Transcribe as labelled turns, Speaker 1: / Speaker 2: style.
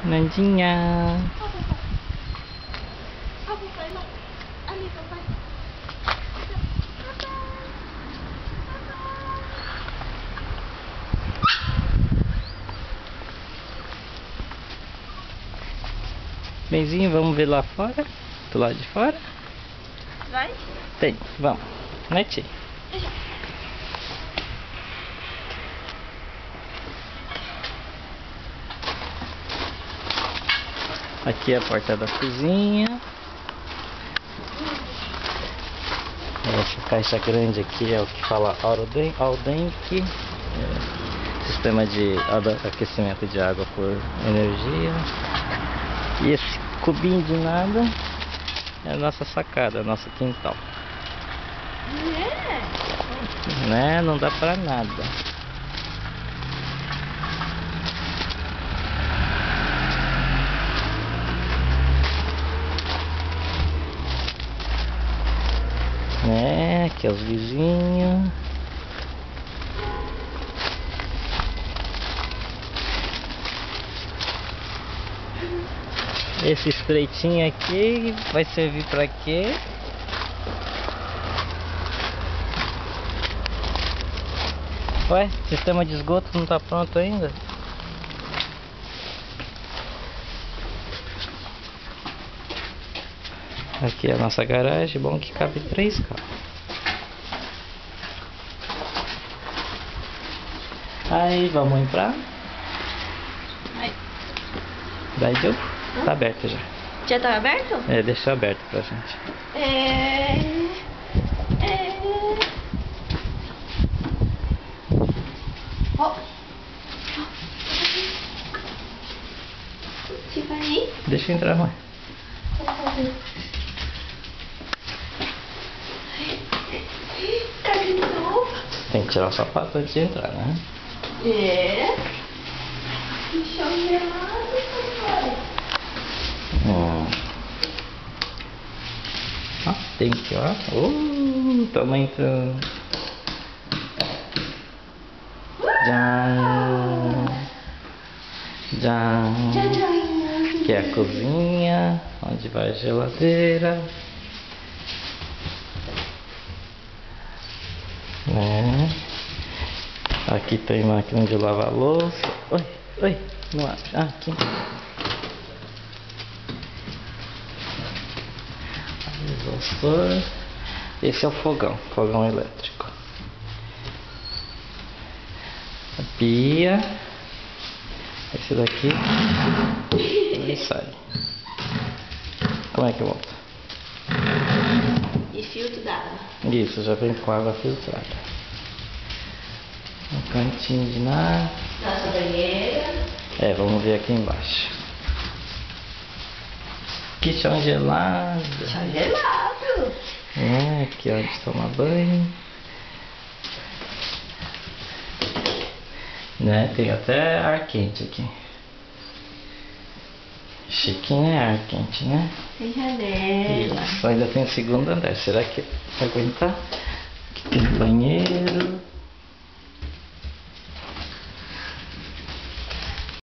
Speaker 1: Nandinha.
Speaker 2: Ali, papai.
Speaker 1: Benzinho, vamos ver lá fora? Do lado de fora?
Speaker 2: Vai?
Speaker 1: Tem, vamos. Né, tia? Aqui é a porta da cozinha. Essa caixa grande aqui é o que fala Aldenk. Sistema de aquecimento de água por energia. E esse cubinho de nada é a nossa sacada, nosso quintal. Né? Não dá pra nada. Aqui é os vizinhos. Esse estreitinho aqui vai servir pra quê? Ué, sistema de esgoto não tá pronto ainda? Aqui é a nossa garagem, bom que cabe 3 carros. Aí, vamos entrar? Daí deu? Tá aberto já.
Speaker 2: Já tá aberto?
Speaker 1: É, deixa aberto pra gente.
Speaker 2: Ó. Você vai aí?
Speaker 1: Deixa eu entrar, mãe.
Speaker 2: Tá de novo?
Speaker 1: Tem que tirar o sapato antes de entrar, né?
Speaker 2: É. Deixa eu ver lá, papai.
Speaker 1: Ó, tem aqui, ó. Tamo entrando. Aqui é a cozinha, onde vai a geladeira. Aqui tem máquina de lavar louça. Oi, não abre. Aqui. Exaustor. Esse é o fogão elétrico. A pia. Esse daqui. Ele sai. Como é que volta?
Speaker 2: E filtro d'água.
Speaker 1: Isso, já vem com água filtrada. Um cantinho de nada.
Speaker 2: Nossa banheira.
Speaker 1: Vamos ver aqui embaixo. Que chão gelado.
Speaker 2: Chão gelado.
Speaker 1: Aqui onde toma banho. Né? Tem até ar quente aqui. Chiquinho é ar quente, né?
Speaker 2: Tem janela.
Speaker 1: Isso, ainda tem segundo andar. Será que vai aguentar? Aqui tem banheiro.